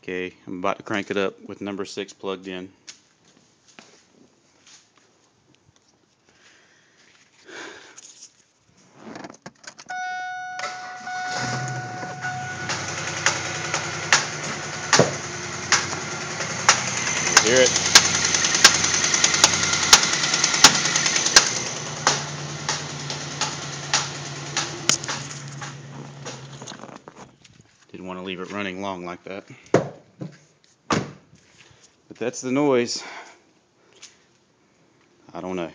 okay. I'm about to crank it up with number 6 plugged in. You hear it? Didn't want to leave it running long like that. But that's the noise. I don't know.